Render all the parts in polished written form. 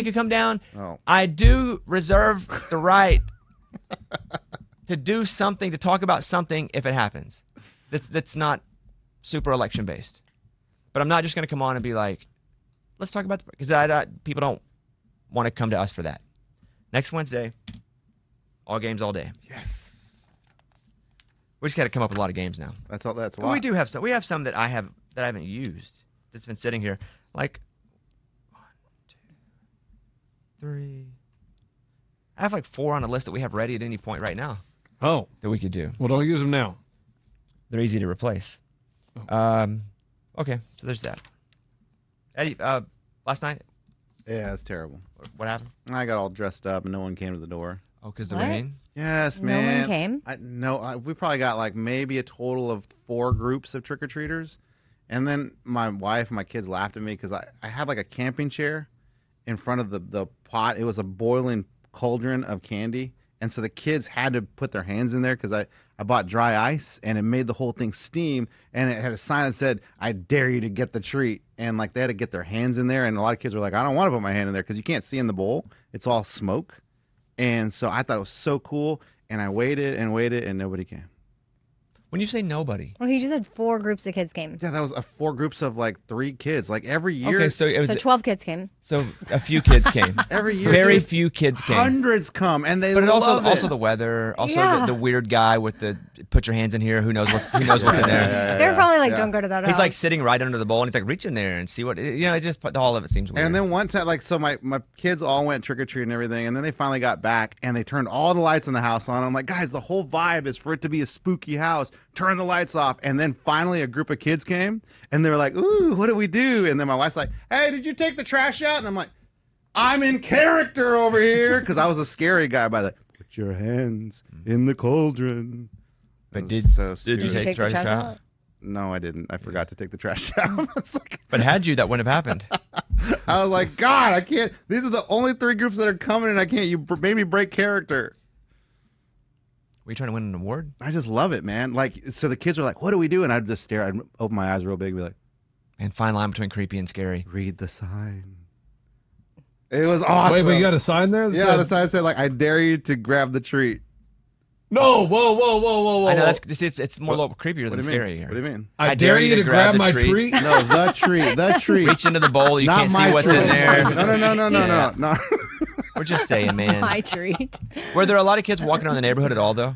could come down. Oh. I do reserve the right to do something, to talk about something if it happens. That's not super election based. But I'm not just going to come on and be like, let's talk about because people don't want to come to us for that. Next Wednesday, all games all day. Yes. We just got to come up with a lot of games now. That's a lot. We do have some. We have some that I haven't used. That's been sitting here. Like 1, 2, 3. I have like 4 on the list that we have ready at any point right now. Oh. That we could do. Well, don't use them now. They're easy to replace. Oh. Okay, so there's that. Eddie, last night. Yeah, it's terrible. What happened? I got all dressed up and no one came to the door. Oh, because the What? rain? Yes, No man. one came? We probably got like maybe a total of 4 groups of trick-or-treaters. And then my wife and my kids laughed at me because I had like a camping chair in front of the pot. It was a boiling cauldron of candy. And so the kids had to put their hands in there because I bought dry ice and it made the whole thing steam. And it had a sign that said, I dare you to get the treat. And like they had to get their hands in there. And a lot of kids were like, I don't want to put my hand in there because you can't see in the bowl. It's all smoke. And so I thought it was so cool. And I waited and waited and nobody came. When you say nobody. Well, he just had 4 groups of kids came. Yeah, that was 4 groups of like 3 kids. Like every year. Okay, so it was. So 12 kids came. So a few kids came. Every year. Very dude, few kids came. Hundreds come and they But it love also it. the weather, also Yeah. the weird guy with the put your hands in here. Who knows what's in there? They're probably like, don't go to that He's house. like sitting right under the bowl and he's like, reach in there and see what it just all of it seems weird. And then one time, like, so my kids all went trick or treating and everything, and then they finally got back and they turned all the lights in the house on. I'm like, guys, the whole vibe is for it to be a spooky house. Turn the lights off. And then finally a group of kids came and they were like, ooh, what do we do? And then my wife's like, hey, did you take the trash out? And I'm like, I'm in character over here because I was a scary guy by the put your hands in the cauldron. But It did was so you scary. take the trash out? No, I didn't. I forgot to take the trash out. It's like, But had you, that wouldn't have happened. I was like, God, I can't. These are the only 3 groups that are coming, and I can't. You made me break character. Were you trying to win an award? I just love it, man. Like, so the kids are like, what do we do? And I'd just stare. I'd open my eyes real big and be like, And fine line between creepy and scary. read the sign. It was awesome. Wait, but you got a sign there? That Yeah, said- the sign said, like, I dare you to grab the treat. No, whoa. I know it's more a little creepier What than do you scary mean? here. What do you mean? I dare you to grab the my treat. treat. No, the treat. The treat. Reach into the bowl. You Not can't my see what's treat. in there. No. We're just saying, man. My treat. Were there a lot of kids walking around the neighborhood at all, though?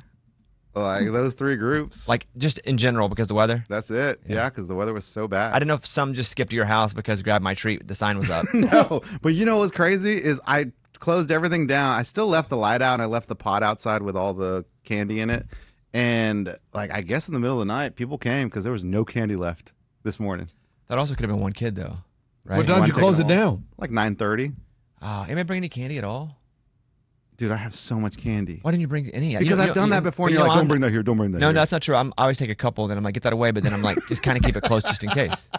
Like, those 3 groups. Like, just in general because of the weather? That's it. Yeah, because the weather was so bad. I don't know if some just skipped to your house because grab my treat, the sign was up. No, but you know what's crazy is I closed everything down. I still left the light out and I left the pot outside with all the candy in it. And like I guess in the middle of the night, people came because there was no candy left this morning. That also could have been one kid, though. Right? What time did you close it Taking down? Like 9:30. Anybody bring any candy at all? Dude, I have so much candy. Why didn't you bring any? Because I've done that before, and you're like, don't bring that here, don't bring that No, here. no, that's not true. I always take a couple, then I'm like, get that away, but then I'm like, just kind of keep it close just in case.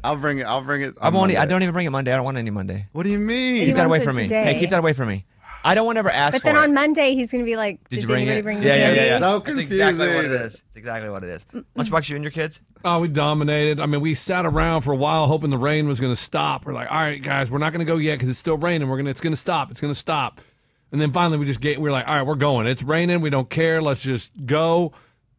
I'll bring it. I don't even bring it Monday. I don't want any Monday. What do you mean? He Keep that away wants it from me. today. Hey, keep that away from me. I don't want to ever ask But for then it. on Monday, he's going to be like, Did you anybody bring it? bring the Yeah. candy? So That's exactly what it confusing. is. It's exactly what it is. Lunchbox, you and your kids? Oh, we dominated. I mean, we sat around for a while hoping the rain was going to stop. We're like, all right, guys, we're not going to go yet because it's still raining. It's going to stop. It's going to stop. And then finally we're like, all right, we're going. It's raining. We don't care. Let's just go.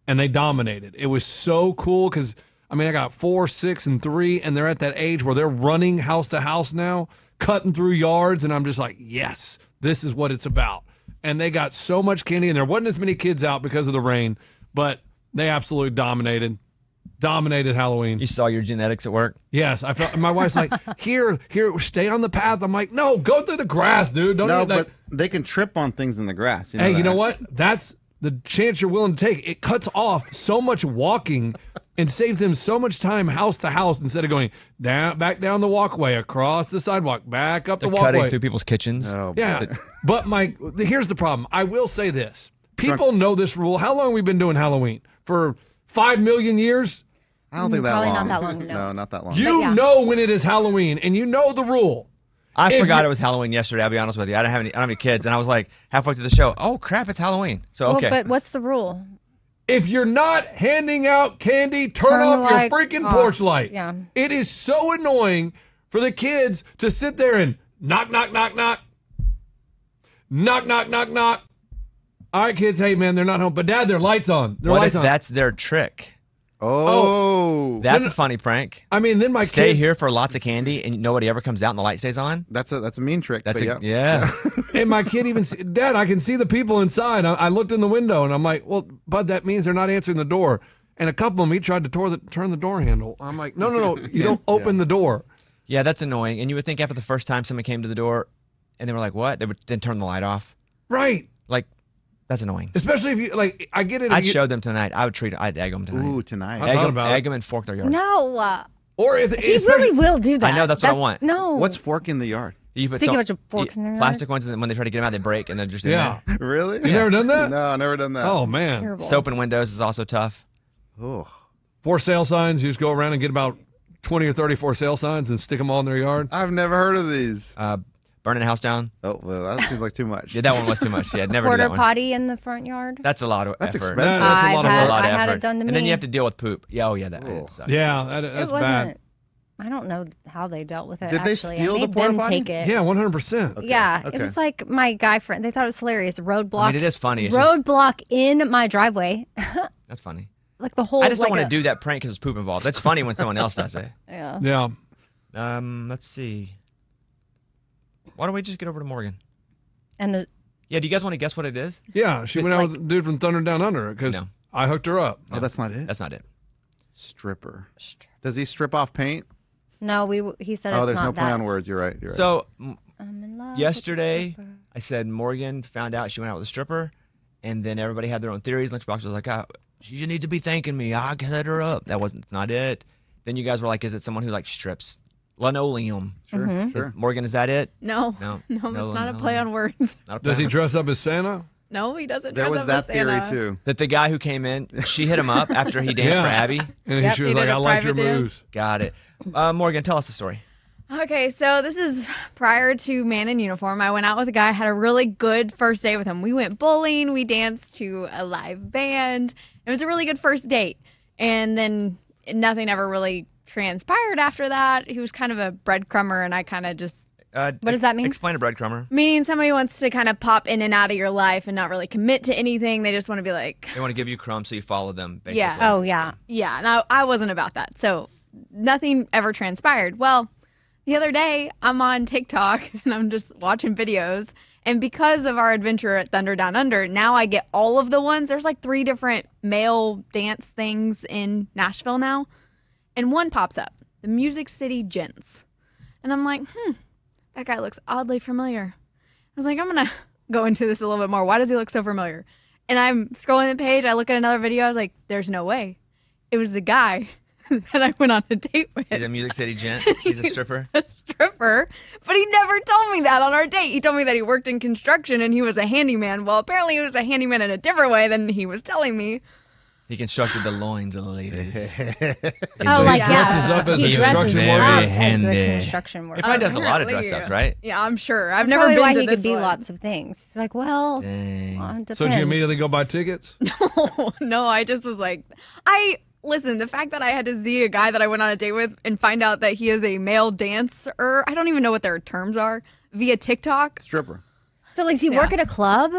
And they dominated. It was so cool because, I mean, I got 4, 6, and 3, and they're at that age where they're running house to house now, cutting through yards, and I'm just like, yes, this is what it's about. And they got so much candy, and there wasn't as many kids out because of the rain, but they absolutely dominated Halloween. You saw your genetics at work? Yes, I felt. My wife's like, here, stay on the path. I'm like, no, go through the grass, dude. Don't. No, even, like, but they can trip on things in the grass. You know hey, you that. know what? That's the chance you're willing to take. It cuts off so much walking and saves them so much time house to house instead of going back down the walkway, across the sidewalk, back up They're the walkway. cutting through people's kitchens. Oh, Yeah, but here's the problem. I will say this. People know this rule. How long have we been doing Halloween? For 5 million years? I don't think that Probably long. not that long, no. No, not that long. You yeah. know when it is Halloween, and you know the rule. I If forgot you- it was Halloween yesterday. I'll be honest with you. I don't have any kids, and I was like halfway through the show. Oh crap! It's Halloween. So okay. Well, but what's the rule? If you're not handing out candy, turn Turn off the your light freaking off. porch light. Yeah. It is so annoying for the kids to sit there and Knock, knock, knock, knock. Knock, knock, knock, knock. All right, kids. Hey, man, they're not home. But, Dad, their lights on. Their What lights if on. that's their trick? Oh, That's a funny prank. I mean, then my Stay kid, here for lots of candy and nobody ever comes out and the light stays on. that's a mean trick. That's but yeah. and my kid even said, Dad, I can see the people inside. I looked in the window, and I'm like, well, Bud, that means they're not answering the door. And a couple of them, he tried to turn the door handle. I'm like, no. You don't open the door. Yeah, that's annoying. And you would think after the first time someone came to the door and they were like, what? They would then turn the light off. Right. Like, that's annoying. Especially if you, like, I get it. I'd show them tonight. I'd egg them tonight. Ooh, tonight. I thought about it. Egg them and fork their yard. No. Or if, He really will do that. I know, that's what I want. No. What's fork in the yard? You put Stick a bunch of forks in their yard? plastic ones, and when they try to get them out, they break, and they're just in Yeah. there. Really? You never done that? No, I never done that. Oh, man. Terrible. Soap and windows is also tough. Oh. For sale signs, you just go around and get about 20 or 30 for sale signs and stick them all in their yard. I've never heard of these. Burning a house down. Oh, well, that seems like too much. Yeah, that one was too much. Yeah, never do Porta that one. potty in the front yard. That's a lot of That's effort. expensive. That's a I've lot That's of a lot I of had effort. it done to and me. then you have to deal with poop. Yeah, oh yeah, that Ugh. sucks. Yeah, that's It wasn't. bad. I don't know how they dealt with it. Did they actually. steal I the made porta them potty? take it. Yeah, 100%. Yeah, okay. it was like my guy friend. They thought it was hilarious. Roadblock. I mean, it is funny. It's just, Roadblock in my driveway. that's funny. Like the whole. I just don't like want to do that prank because there's poop involved. That's funny when someone else does it. Yeah. Yeah. Let's see. Why don't we just get over to Morgan? And the Yeah, do you guys want to guess what it is? Yeah, she went out with the dude from Thunder Down Under because No. I hooked her up. Oh, that's not it? That's not it. Stripper. Does he strip off paint? no, he said Oh, it's there's not no play that. on words. You're right. You're right. So I'm in love with a yesterday, stripper. I said Morgan found out she went out with a stripper, and then everybody had their own theories. Lunchbox was like, she needs to be thanking me. I set her up. That's not it. Then you guys were like, is it someone who like strips linoleum? Sure, Mhm. sure. Morgan, is that it? No, No, no, no, it's not no. a play on words. Not a Does he plan. dress up as Santa? No, he doesn't. There dress was up that as theory Santa. too. That the guy who came in, she hit him up after he danced Yeah. for Abby. And Yep, she was he like, did a I like your private dance. moves. Got it. Morgan, tell us the story. Okay, so this is prior to Man in Uniform. I went out with a guy, had a really good first date with him. We went bowling, we danced to a live band. It was a really good first date. And then nothing ever really transpired after that. He was kind of a breadcrumber, and I kind of just, What does that mean? Explain a breadcrumber. meaning somebody wants to kind of pop in and out of your life and not really commit to anything. They just want to be like, They want to give you crumbs so you follow them, basically. Yeah. Oh yeah. yeah, and I wasn't about that. So nothing ever transpired. Well, the other day I'm on TikTok and I'm just watching videos. And because of our adventure at Thunder Down Under, now I get all of the ones. There's like 3 different male dance things in Nashville now. And one pops up, the Music City Gents. And I'm like, that guy looks oddly familiar. I was like, I'm going to go into this a little bit more. Why does he look so familiar? And I'm scrolling the page. I look at another video. I was like, there's no way. It was the guy that I went on a date with. He's a Music City gent. He's a stripper. A stripper, but he never told me that on our date. He told me that he worked in construction and he was a handyman. Well, apparently he was a handyman in a different way than he was telling me. He constructed the loins of the ladies. Oh, he like dresses yeah. up as he a dresses construction very up worker. as a handy. construction worker. He probably does a lot of Apparently. dress ups, right? Yeah, I'm sure. I've That's never probably been why to he this could be one. lots of things. It's like, well, Dang. it So did you depends. immediately go buy tickets? No, I just was like, listen, the fact that I had to see a guy that I went on a date with and find out that he is a male dancer, I don't even know what their terms are, via TikTok. Stripper. So like, does he work at a club?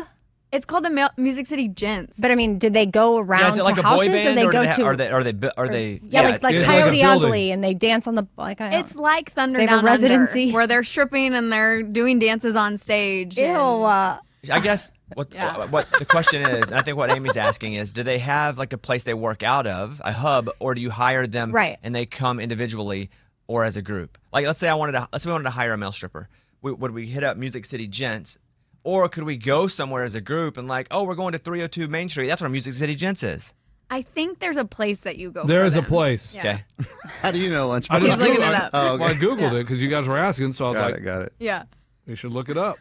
It's called the Music City Gents. But I mean, did they go around Yeah, is it like to a boy houses, band, or they or go they, to? are they? Yeah, like it's like a Coyote building. Ugly, and they dance on the like. I don't It's like Thunder They have a Down Under, residency. where they're stripping and they're doing dances on stage. Ew. and- I guess what the question is, and I think what Amy's asking is, do they have like a place they work out of, a hub, or do you hire them Right. and they come individually or as a group? Like let's say we wanted to hire a male stripper. Would we hit up Music City Gents, or could we go somewhere as a group and like, oh, we're going to 302 Main Street. That's where Music City Gents is. I think there's a place that you go There for is a them. place. Yeah. Okay. How do you know, Lunchbox? I just He's looking Googled it up. Oh, okay. Well, I Googled it because you guys were asking, so I was like, Got it. Yeah. you should look it up.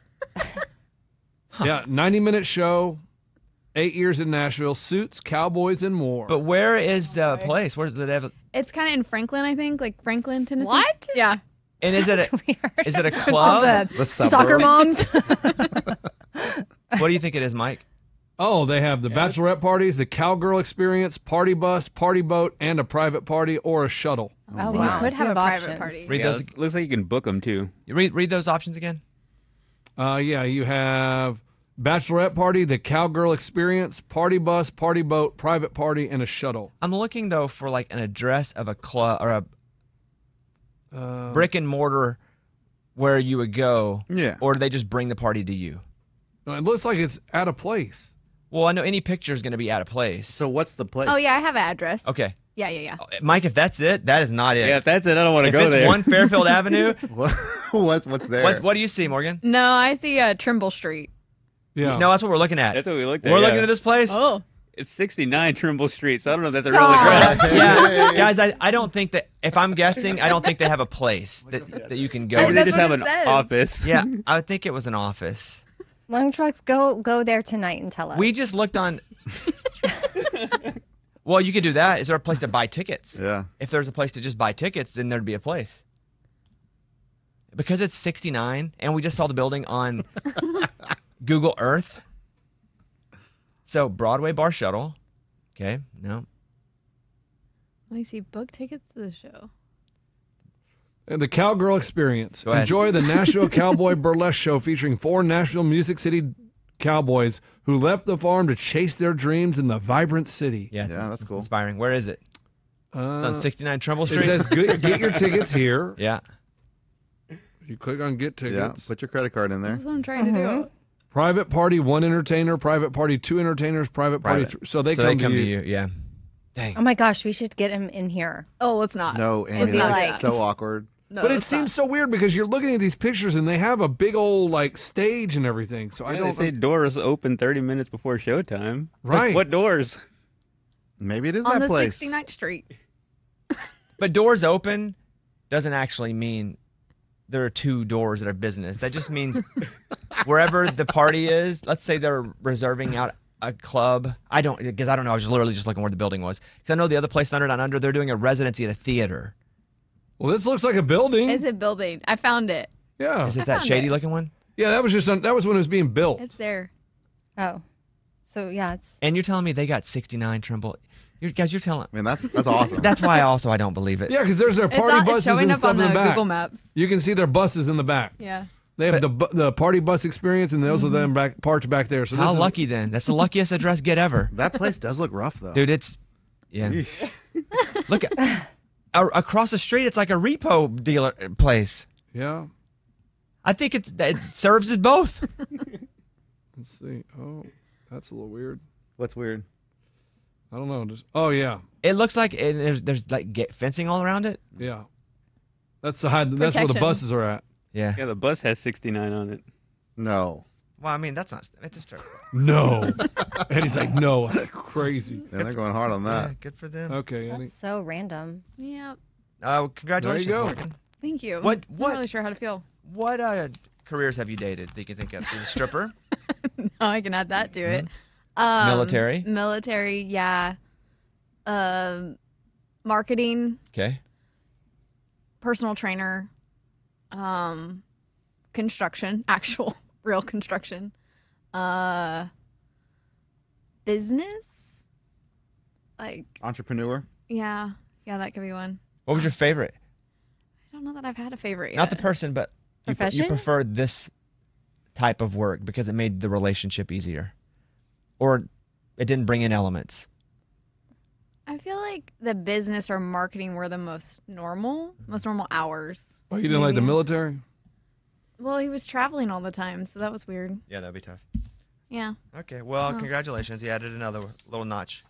Yeah, 90-minute show, 8 years in Nashville, suits, cowboys, and more. But where is the place? Where's the It's kind of in Franklin, I think, like Franklin, Tennessee. What? Yeah. and is it That's weird. is it a All club? the The soccer suburbs. moms. What do you think it is, Mike? Oh, they have the bachelorette parties, the cowgirl experience, party bus, party boat, and a private party or a shuttle. Oh, So wow. you could So have you a private options. party. Read Yeah, those. looks like you can book them too. Read those options again. Yeah, you have bachelorette party, the cowgirl experience, party bus, party boat, private party, and a shuttle. I'm looking though for like an address of a club or a brick and mortar where you would go, Yeah. or do they just bring the party to you? It looks like it's at a place. Well, I know any picture is going to be out of place. So what's the place? Oh yeah, I have an address. Okay, Yeah. Mike, if that's it, that is not it. Yeah, if that's it, I don't want to if go it's there. 1 Fairfield Avenue, What's there? what do you see, Morgan? No, I see Trimble Street. Yeah. No, that's what we're looking at. That's what we looked at. We're yeah. looking at this place. Oh. It's 69 Trimble Street, so I don't know if that's a Stop. real address. Yeah, guys, I don't think that, if I'm guessing, I don't think they have a place that you can go. Maybe they That's just what have it an says. office. Yeah, I would think it was an office. Long trucks, go there tonight and tell us. We just looked on. Well, you could do that. Is there a place to buy tickets? Yeah. If there's a place to just buy tickets, then there'd be a place. Because it's 69, and we just saw the building on Google Earth. So Broadway Bar Shuttle. Okay, no. Let me see. Book tickets to the show. And the Cowgirl Experience. Go ahead. Enjoy the Nashville Cowboy Burlesque Show featuring 4 Nashville Music City cowboys who left the farm to chase their dreams in the vibrant city. Yeah, that's cool. Inspiring. Where is it? It's on 69 Trumbull It Street. says get your tickets here. Yeah. You click on get Yeah. tickets. Put your credit card in there. That's what I'm trying to do. Private party, 1 entertainer. Private party, 2 entertainers. Private party, Private. so they So come they come to to you. you. Yeah. Dang. Oh my gosh, we should get him in here. Oh, let's not. No, Amy, be that's like- so awkward. No, But it let's seems so weird because you're looking at these pictures and they have a big old like stage and everything. So I They don't say doors open 30 minutes before showtime. Right. What doors? Maybe it is not. On that the place. 69th Street. But doors open doesn't actually mean there are 2 doors that are business. That just means wherever the party is, let's say they're reserving out a club. I don't know. I was literally just looking where the building was. Because I know the other place, Thunder Down Under, they're doing a residency at a theater. Well, this looks like a building. It's a building. I found it. Yeah. Is it I that found shady it. looking one? Yeah, that was that was when it was being built. It's there. Oh. So yeah, it's And you're telling me they got 69 Trumbull? You're telling. I mean, that's awesome. That's why I don't believe it. Yeah, because there's their party It's buses showing and up stuff on in the the back. Google Maps. You can see their buses in the back. Yeah. They have the party bus experience and those of them parked back there. So How this is- lucky then? That's the luckiest address get ever. That place does look rough, though. Dude, it's yeah. Yeesh. Look across the street, it's like a repo dealer place. Yeah. I think it serves as both. Let's see. Oh, that's a little weird. What's weird? I don't know. Oh yeah, It looks like there's like fencing all around it. yeah. That's the high. That's where the Protection. buses are at. Yeah. Yeah, the bus has 69 on it. No. Well, I mean that's not. It's a strip. No. And he's like, no, that's crazy. Yeah, they're going hard on Yeah, that. good for them. Okay, Annie. that's so random. Yeah. Congratulations, There you go. Morgan. Thank you. What- I'm what- not really sure how to feel. What careers have you dated that you can think of? So, stripper, No, I can add that to it. Military? Military, yeah. Marketing, okay. personal trainer, construction, actual real construction, business, like Entrepreneur. yeah, that could be one. What was your favorite? I don't know that I've had a favorite yet. Not the person, but you Profession? preferred this type of work because it made the relationship easier, or it didn't bring in elements. I feel like the business or marketing were the most normal hours. Oh, you didn't like the Maybe. military? Well, he was traveling all the time, so that was weird. Yeah, that'd be tough. Yeah. Okay, well, Oh. congratulations. You added another little notch.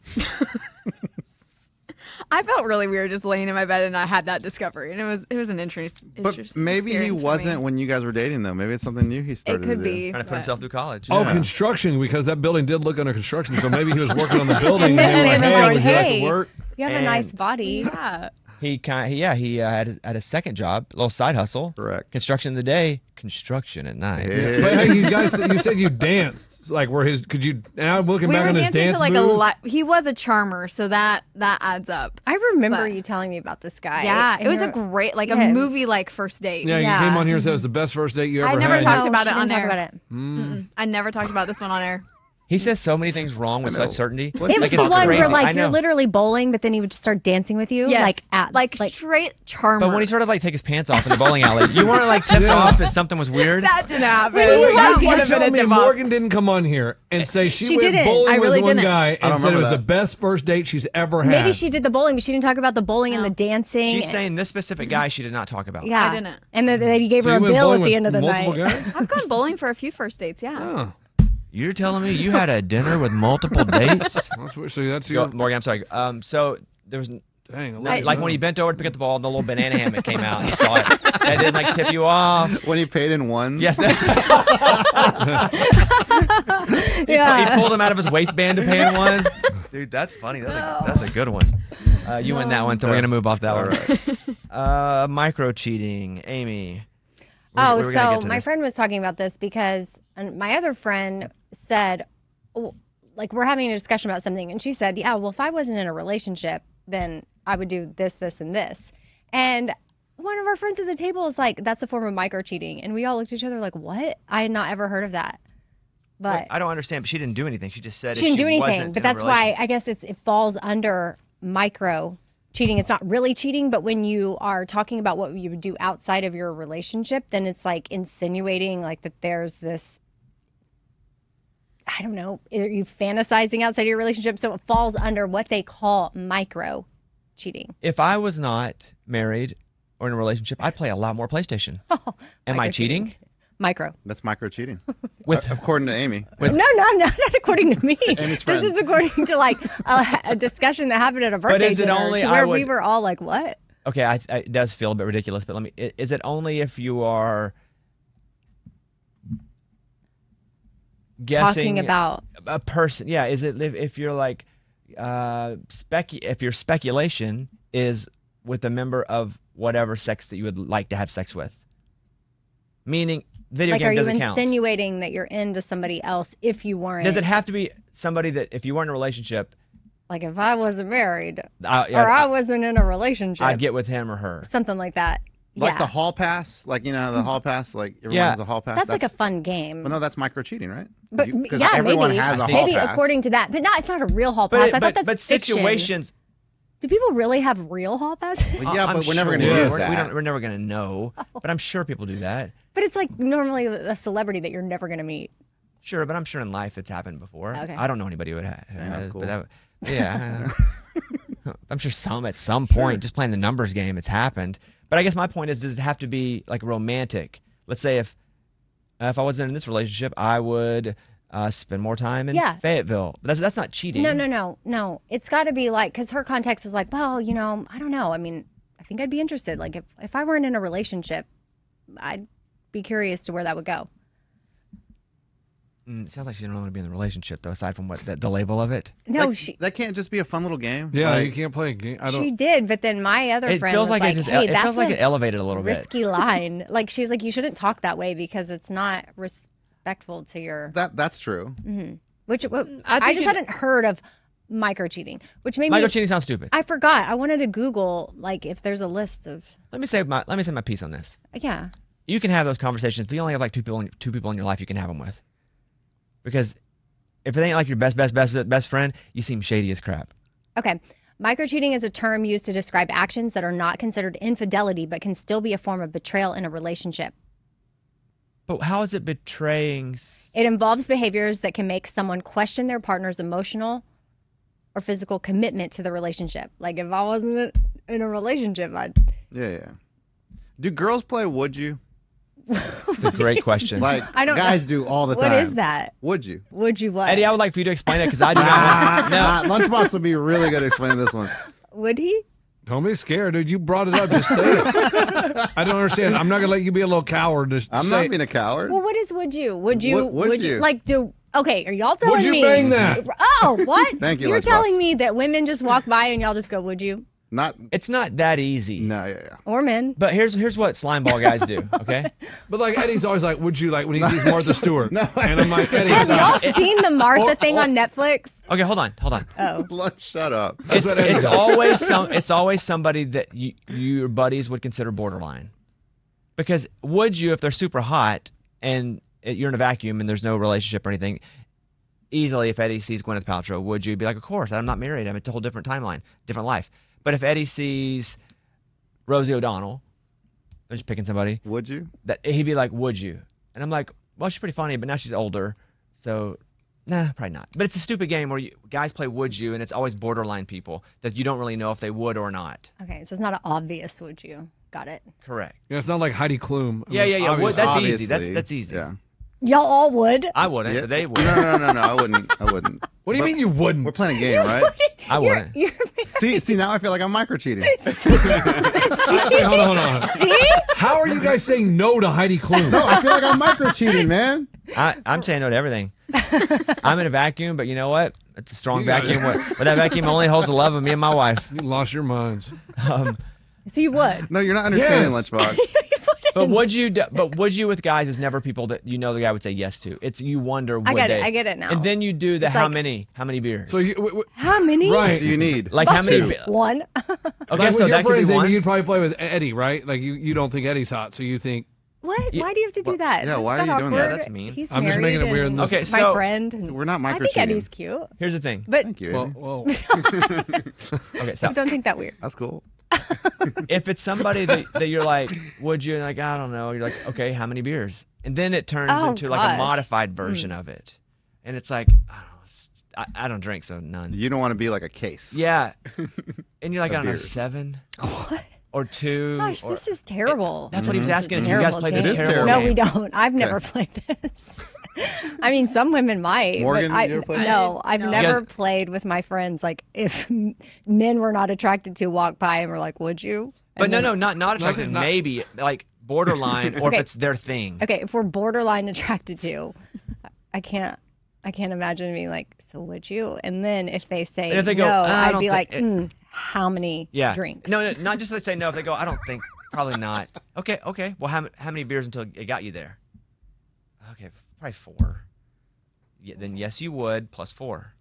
I felt really weird just laying in my bed and I had that discovery, and it was an interesting. But maybe he wasn't when you guys were dating, though. Maybe it's something new he It started could to do. be. Trying to put but- himself through college. Oh, Yeah. construction, because that building did look under construction. So maybe he was working on the building and they were like, And then hey, they're would like, you like hey. to work? You have a And- nice body. Yeah. He had a second job, a little side hustle. Correct. Construction in the day, construction at night. Yeah. But hey, you guys, you said you danced. Like, now I'm looking We back were on his dancing dance to like moves. a lot. He was a charmer, so that adds up. I remember But- you telling me about this guy. Yeah, and it was a you're- great, like Yes. a movie like first date. Yeah, Yeah. you came on here and said it was the best first date you I ever never had. talked No, about she it on didn't talk air. about it. Mm. I never talked about this one on air. He says so many things wrong with I know. such certainty. It Like, was it's the one crazy. where I like know. you're literally bowling, but then he would just start dancing with you, Yes. like straight charmer. But when he sort of like take his pants off in the bowling alley, you weren't like tipped Yeah. off as something was weird. that didn't happen. Wait, wait, That wait, would have been a Tell me tip off. Morgan didn't come on here and say she went didn't. bowling I really with one didn't. guy don't and said it was remember the that. best first date she's ever had. maybe she did the bowling, but she didn't talk about the bowling and No. the dancing. She's saying this specific guy she did not talk about. yeah, I didn't. and then he gave So her you a went bill bowling at the with end of the multiple night. guys? I've gone bowling for a few first dates. Yeah. Oh, You're telling me you had a dinner with multiple dates? that's what, so that's Go, your Morgan, I'm sorry. So there was dang. I like love when it. you bent over to pick up the ball, the little banana hammock came out. And you saw it. That didn't like tip you off. When he paid in ones. Yes. Yeah. He pulled him out of his waistband to pay him once. Dude, that's funny. That's a good one. You win that one, so we're gonna move off that All one. right. Micro cheating, Amy. Oh, We were gonna so get to my this. friend was talking about this because my other friend said, oh, like, we're having a discussion about something, and she said, yeah, well, if I wasn't in a relationship, then I would do this, this, and this. And one of our friends at the table was like, that's a form of micro cheating. And we all looked at each other like, what? I had not ever heard of that. But Wait, I don't understand. But she didn't do anything. She just said she if didn't do wasn't anything. But in a that's why relationship- I guess it falls under micro cheating. It's not really cheating, but when you are talking about what you would do outside of your relationship, then it's like insinuating like that there's this, I don't know, are you fantasizing outside of your relationship? So it falls under what they call micro cheating. If I was not married or in a relationship, I'd play a lot more PlayStation. Am I Micro cheating? Micro. That's micro cheating. With According to Amy. No, not according to me. Amy's This friend. is according to like a discussion that happened at a birthday is it dinner only to I where we would- were all like, what? okay, it does feel a bit ridiculous, but let me. Is it only if you are guessing Talking about a person? Yeah. Is it if you're like if your speculation is with a member of whatever sex that you would like to have sex with? Meaning, video like, game are you doesn't count. insinuating that you're into somebody else if you weren't? Does it have to be somebody that if you weren't in a relationship, Like if I wasn't married or I I wasn't in a relationship, I'd get with him or her? something like that. Like yeah. the hall pass, like the hall pass, like everyone Yeah. has a hall pass. That's like a fun game. Well, no, that's micro cheating, right? But Because yeah, everyone maybe. has a hall Maybe pass. according to that, but it's not a real hall pass. I thought that's but fiction. situations. Do people really have real hall passes? Well, yeah, I'm but we're never sure. going to use We're- that. We're never gonna know. But I'm sure people do that. But it's like normally a celebrity that you're never gonna meet. Sure, but I'm sure in life it's happened before. Okay. I don't know anybody who would have. that's cool. Yeah. I'm sure at some point, just playing the numbers game, it's happened. But I guess my point is, does it have to be like romantic? Let's say if I wasn't in this relationship, I would spend more time in Yeah. Fayetteville. But that's not cheating. No. It's got to be like, because her context was like, well, I don't know. I mean, I think I'd be interested. Like if I weren't in a relationship, I'd be curious to where that would go. It sounds like she didn't want to be in the relationship, though. Aside from what the label of it, No, That can't just be a fun little game. Yeah, Like, you can't play a game. I she don't. did, but then my other it friend feels was like it just hey, it that's feels like a it elevated a little bit. risky line. Like she's like, you shouldn't talk that way because it's not respectful to your. that's true. Which I think just hadn't heard of micro cheating, which made Micro me. cheating sounds stupid. I forgot. I wanted to Google like if there's a list of. Let me say my piece on this. Yeah. You can have those conversations, but you only have like two people in your life you can have them with. Because if it ain't like your best friend, you seem shady as crap. Okay. Microcheating is a term used to describe actions that are not considered infidelity but can still be a form of betrayal in a relationship. But how is it betraying? It involves behaviors that can make someone question their partner's emotional or physical commitment to the relationship. Like if I wasn't in a relationship, I'd. Yeah. Do girls play Would You? It's a great question. Like I don't guys do all the time. What is that? Would you? Would you what? Eddie, I would like for you to explain it because I do not know. No. Lunchbox would be really good at explaining this one. Would he? Don't be scared, dude. You brought it up. Just say it. I don't understand. I'm not gonna let you be a little coward. Just I'm say not being a coward. Well, what is would you? Would you? Would you? like do? Okay, are y'all telling Would you me? bang that? Oh, what? Thank you, You're Lunchbox. telling me that women just walk by and y'all just go, "Would you?" Not. It's not that easy. No. Yeah. Or men? But here's what slimeball guys do. Okay. But like Eddie's always like, would you like when he sees Martha Stewart? No. And I'm like, Eddie, Have y'all stop. seen the Martha thing on Netflix? Okay. Hold on. Oh, Lunch. Shut up. That's what Eddie does. It's always somebody that your buddies would consider borderline. Because would you, if they're super hot and you're in a vacuum and there's no relationship or anything, easily, if Eddie sees Gwyneth Paltrow, would you be like, of course, I'm not married. I'm a whole different timeline, different life. But if Eddie sees Rosie O'Donnell, I'm just picking somebody, Would you? that he'd be like, would you? And I'm like, well, she's pretty funny, but now she's older, so nah, probably not. But it's a stupid game where guys play would you, and it's always borderline people that you don't really know if they would or not. Okay, so it's not an obvious would you. Got it. Correct. Yeah, it's not like Heidi Klum. I Yeah. mean, Would, that's obviously. easy. Obviously, That's easy. Yeah. Y'all all would. I wouldn't, Yeah. but they would. No. I wouldn't. What do you mean you wouldn't? We're playing a game, right? I wouldn't. You're See, now I feel like I'm micro cheating. Wait, hold on. See? How are you guys saying no to Heidi Klum? No, I feel like I'm micro cheating, man. I'm saying no to everything. I'm in a vacuum, but you know what? It's a strong You got vacuum. it. But that vacuum only holds the love of me and my wife. You lost your minds. So you would. No, you're not understanding, Yes. Lunchbox. But would you with guys is never people that you know the guy would say yes to. It's you wonder would I get they. it. I get it now. And then you do the It's how like- many beers. So you, How many? right? What do you need? Like how many? One. Okay, Like so with your that could be friends, Amy, one. you'd probably play with Eddie, right? Like you don't think Eddie's hot, so you think What? Yeah. Why do you have to do that? Yeah, That's why are not you doing that? awkward. That's mean. He's I'm just married making it weird and in this- Okay, my so- friend. So we're not I micro think cheating. Eddie's cute, Here's the thing. but Thank you, well, Amy. whoa. Okay, so don't think that weird. That's cool. if it's somebody that you're like, would you? And like, I don't know. You're like, okay, how many beers? And then it turns Oh, into like a gosh. modified version of it, and it's like, I don't know. I don't drink, so none. You don't want to be like a case. Yeah. And you're like, Of I don't know, beers. 7 What? or 2. Gosh, or, this is terrible. That's what he was This is asking. a If you guys terrible played game. this It is terrible terrible. No, we game. don't. I've never played this. I mean, some women might. Morgan, but you ever played no, I've No. never You played with my friends. Like, if men we're not attracted to walk by and we're like, would you? But And no, then- not attracted. not- Maybe like borderline, or Okay. if it's their thing. Okay, if we're borderline attracted to, I can't imagine being like, so would you? And then if they say And if they go, no, I I'd don't be think like, how many Yeah. drinks? No, not just they say no. If they go, I don't think, probably not. Okay. Well, how many beers until it got you there? Okay, probably 4. Yeah, then yes, you would plus 4.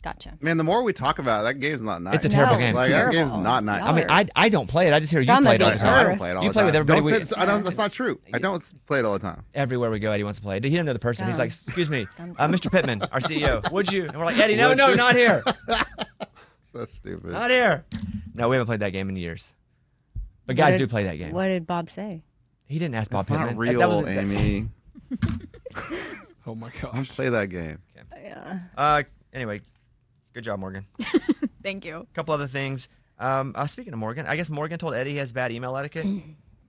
Gotcha. Man, the more we talk about it, that game's not nice. It's a terrible No, game. Like, terrible. that game's not nice. I mean, Y'all I don't play it. I just hear you Dumb play it all the as No, I time. don't play it all You the play time. with everybody. Don't say, that's not true. I don't play it all the time. Everywhere we go, Eddie wants to play. He doesn't know the person. He's Scum. like, excuse me, Scum. Mr. Pittman, our CEO, would you? And we're like, Eddie, no, Would no, you? not here. So stupid. Not here. No, we haven't played that game in years. But guys What do did- play that game. What did Bob say? He didn't ask Bob It's Pittman. not real, That was- Amy. Oh my Don't gosh. play that game. Yeah. Anyway, good job, Morgan. Thank you. A couple other things. Speaking of Morgan, I guess Morgan told Eddie he has bad email etiquette.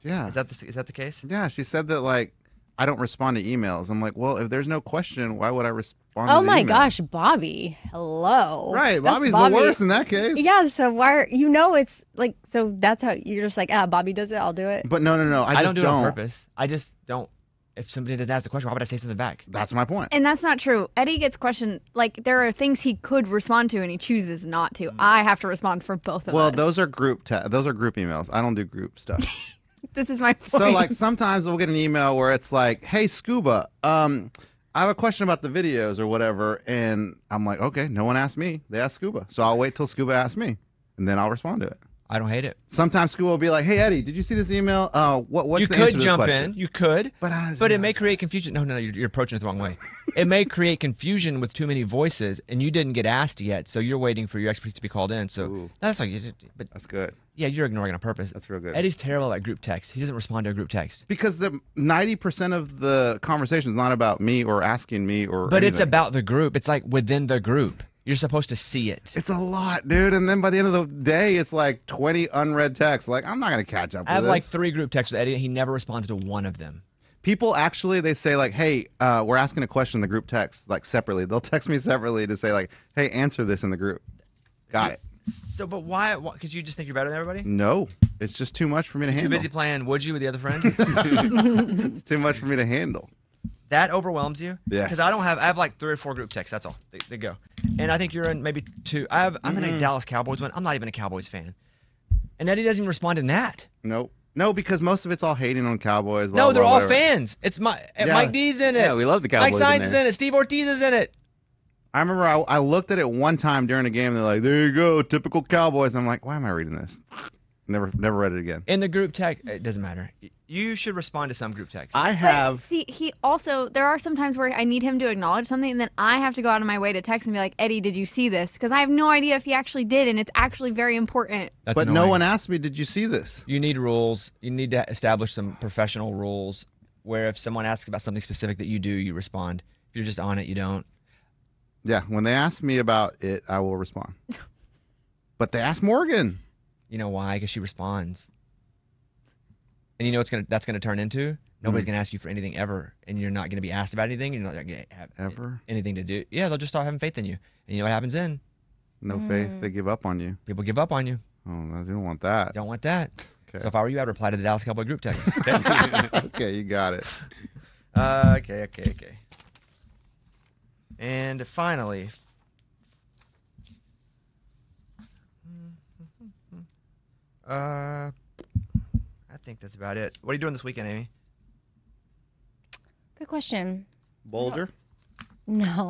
Yeah. Is that the case? Yeah, she said that, like, I don't respond to emails. I'm like, well, if there's no question, why would I respond to Oh the my email? gosh, Bobby. Hello. Right, That's Bobby's Bobby. the worst in that case. Yeah, so why are it's like, so that's how you're just like, Bobby does it, I'll do it. But no, I just don't do it on purpose. I just don't. If somebody doesn't ask the question, why would I say something back? That's my point. And that's not true. Eddie gets questioned. Like, there are things he could respond to and he chooses not to. I have to respond for both of Well, us. those are group emails. I don't do group stuff. This is my point. So like sometimes we'll get an email where it's like, "Hey Scuba, I have a question about the videos or whatever," and I'm like, "Okay, no one asked me. They asked Scuba, so I'll wait till Scuba asks me, and then I'll respond to it." I don't hate it. Sometimes Scuba will be like, "Hey Eddie, did you see this email? What's You the answer could to this jump question?" in. You could. But it may create confusion. No, you're approaching it the wrong way. It may create confusion with too many voices, and you didn't get asked yet, so you're waiting for your expertise to be called in. So Ooh. that's like, but That's good. yeah, you're ignoring it on purpose. That's real good. Eddie's terrible at group text. He doesn't respond to a group text. Because the 90% of the conversation is not about me or asking me or. But it's anything. about the group. It's like within the group. You're supposed to see it. It's a lot, dude. And then by the end of the day, it's like 20 unread texts. Like, I'm not going to catch up with I have this. like 3 group texts with Eddie, and he never responds to one of them. People actually, they say like, hey, we're asking a question in the group text, like separately. They'll text me separately to say like, hey, answer this in the group. Got it. So, but why? Because you just think you're better than everybody? No, it's just too much for me to Too handle. busy playing Would You with the other friends? It's too much for me to handle. That overwhelms you? Yes. Because I have like 3 or 4 group texts. That's all. They go. And I think you're in maybe 2. I'm in a Dallas Cowboys one. I'm not even a Cowboys fan. And Eddie doesn't even respond in that. Nope. No, because most of it's all hating on Cowboys. Blah, No, they're blah, all whatever. fans. It's Yeah. Mike D's in it. Yeah, we love the Cowboys. Mike Sainz in is there. in it. Steve Ortiz is in it. I remember I looked at it one time during a game. And they're like, there you go, typical Cowboys. And I'm like, why am I reading this? Never read it again. In the group text, it doesn't matter. You should respond to some group texts. I have. See, there are some times where I need him to acknowledge something, and then I have to go out of my way to text and be like, Eddie, did you see this? Because I have no idea if he actually did, and it's actually very important. That's But no annoying. one asked me, did you see this? You need rules. You need to establish some professional rules where if someone asks about something specific that you do, you respond. If you're just on it, you don't. Yeah, when they ask me about it, I will respond. But they asked Morgan. You know why? Because she responds. And you know that's gonna turn into? Nobody's gonna ask you for anything ever, and you're not gonna be asked about anything. You're not gonna have Ever? anything to do. Yeah, they'll just start having faith in you. And you know what happens then? No faith. They give up on you. People give up on you. Oh, I don't want that. Don't want that. Okay. So if I were you, I'd reply to the Dallas Cowboy group text. Okay. Okay, you got it. Okay. And finally, I think that's about it. What are you doing this weekend, Amy? Good question. Boulder? No,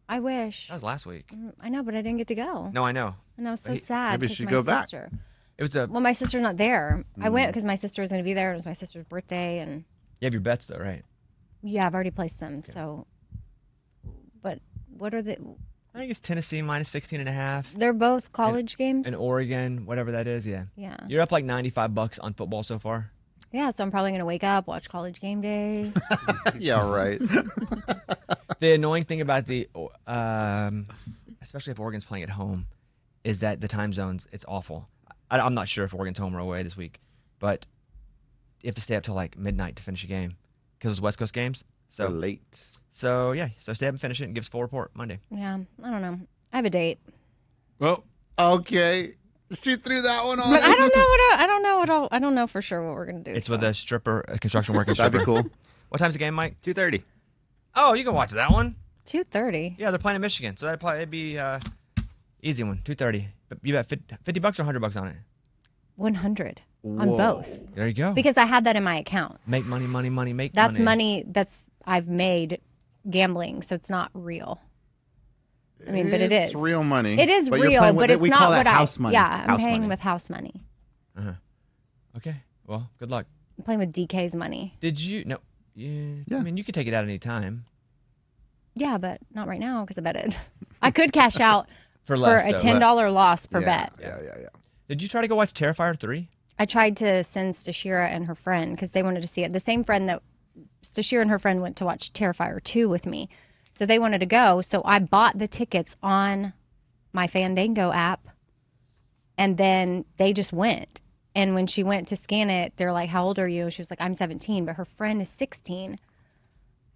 I wish. That was last week. I know, but I didn't get to go. No, I know. And I was so Maybe sad you because should my go back. sister. It was a. Well, my sister's not there. I went because my sister was going to be there. It was my sister's birthday, and You have your bets though, right? yeah, I've already placed them. So, but what are the? I think it's Tennessee minus 16.5. They're both college games. And Oregon, whatever that is, yeah. Yeah. You're up like $95 on football so far. Yeah, so I'm probably going to wake up, watch College Game Day. Yeah, right. The annoying thing about especially if Oregon's playing at home, is that the time zones, it's awful. I'm not sure if Oregon's home or away this week, but you have to stay up till like midnight to finish a game because it's West Coast games. So So late. so yeah, so stay up and finish it and give us full report Monday. Yeah, I don't know. I have a date. Well, Okay. She threw that one on. But I don't know for sure what we're going to do. It's so. with a stripper, a construction worker That'd stripper. be cool. What time's the game, Mike? 2:30. Oh, you can watch that one. 2:30. Yeah, they're playing in Michigan, so it'd be easy one, 2:30. But you bet $50 or $100 on it. 100 on Whoa. both. There you go. Because I had that in my account. Make money, make That's money. money that's I've made gambling, so it's not real. I mean, but it is. It's real money. It is But you're real, playing with but it. it's We not call that what house money. Yeah, I'm House paying money. with house money. Okay. Well, good luck. I'm playing with DK's money. Did you? No. Yeah. Yeah. I mean, you could take it out any time. Yeah, but not right now because I bet it. I could cash out For for less, a though. $10 loss per Yeah, bet. Yeah. Did you try to go watch Terrifier 3? I tried to send Stashira and her friend because they wanted to see it. The same friend that Stashira and her friend went to watch Terrifier 2 with me. So they wanted to go. So I bought the tickets on my Fandango app, and then they just went. And when she went to scan it, they're like, "How old are you?" She was like, "I'm 17," but her friend is 16.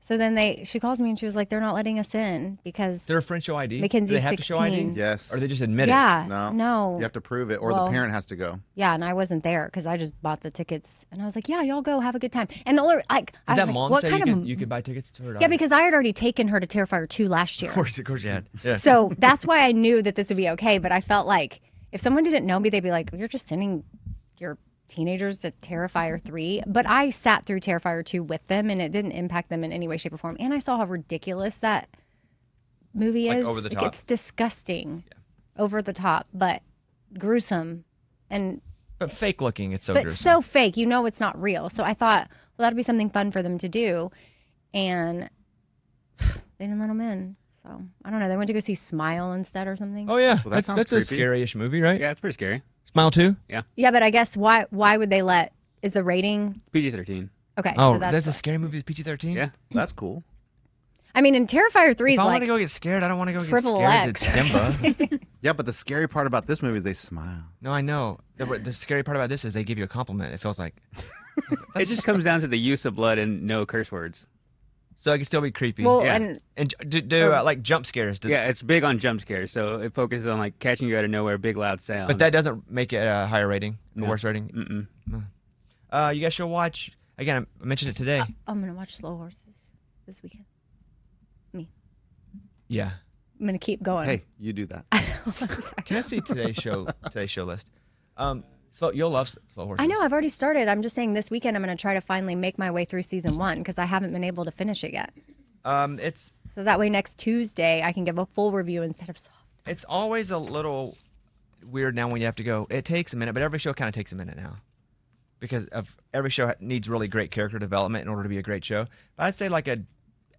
So then she calls me and she was like, "They're not letting us in because They're a friend show ID. Mackenzie's Do they have to show ID? 16. Yes. Or they just admit it? yeah, No. You have to prove it, or Well, the parent has to go. yeah, and I wasn't there because I just bought the tickets and I was like, "Yeah, y'all go, have a good time." And the only I Did was that like, mom "What say kind of?" you could buy tickets to her daughter? Yeah, because I had already taken her to Terrifier 2 last year. Of course you had. Yeah. So that's why I knew that this would be okay. But I felt like if someone didn't know me, they'd be like, "You're just sending your teenagers to Terrifier 3." But I sat through Terrifier 2 with them, and it didn't impact them in any way, shape, or form. And I saw how ridiculous that movie Like is. over the Like, top. it's disgusting, over the top, but gruesome, and But fake looking, it's so but gruesome. so fake. You know, it's not real. So I thought, well, that'd be something fun for them to do, and they didn't let them in. So I don't know. They went to go see Smile instead or something. Oh yeah, Well, that sounds that's a creepy. scary-ish movie, right? Yeah, it's pretty scary. Smile 2? Yeah, but I guess why would they let? Is the rating PG-13. okay? Oh, so that's there's a scary movie with PG-13? Yeah. That's cool. I mean, in Terrifier 3 If is I want like to go get scared, I don't want to go get triple scared X. at Simba. Yeah, but the scary part about this movie is they smile. No, I know. The scary part about this is they give you a compliment. It feels like. It just comes down to the use of blood and no curse words. So it can still be creepy. well, Yeah. and And do like jump scares. Yeah, it's big on jump scares, so it focuses on like catching you out of nowhere, big loud sound. But that doesn't make it a higher rating, a No. worse rating. Mm-mm. You guys should watch. Again, I mentioned it today. I'm gonna watch Slow Horses this weekend. Yeah. I'm gonna keep going. Hey, you do that. Can I see today's show list? So you'll love Slow Horses. I know. I've already started. I'm just saying this weekend I'm gonna try to finally make my way through season 1 because I haven't been able to finish it yet. It's So that way next Tuesday I can give a full review instead of soft. it's always a little weird now when you have to go. It takes a minute, but every show kind of takes a minute now. because of every show needs really great character development in order to be a great show. But I'd say like a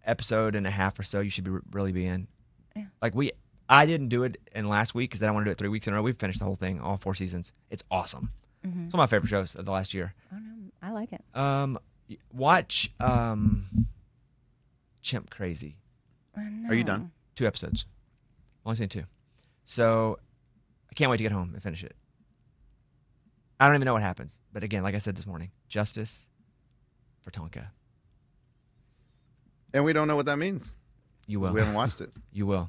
episode and a half or so you should really be in. Yeah. Like I didn't do it in last week because I don't want to do it 3 weeks in a row. We've finished the whole thing, all 4 seasons. It's awesome. Mm-hmm. It's one of my favorite shows of the last year. I don't know. I like it. Watch Chimp Crazy. Are you done? 2 episodes. Only seen 2. So I can't wait to get home and finish it. I don't even know what happens. But again, like I said this morning, justice for Tonka. And we don't know what that means. You will. We haven't watched it. You will.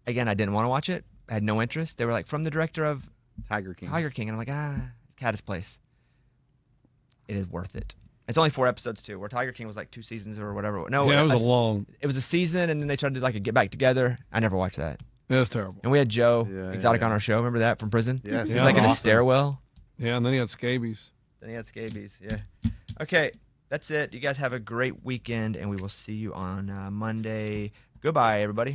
Again, I didn't want to watch it. I had no interest. They were like, from the director of Tiger King. And I'm like, Caddis Place. It is worth it. It's only 4 episodes too, where Tiger King was like 2 seasons or whatever. No, Yeah, it was It was a season, and then they tried to like get back together. I never watched that. Yeah, it's terrible. And we had Joe Exotic yeah. on our show. Remember that from prison? Yes. He's Yeah, like in a awesome. stairwell. Yeah, and then he had scabies. Then he had scabies. Yeah. Okay, that's it. You guys have a great weekend, and we will see you on Monday. Goodbye, everybody.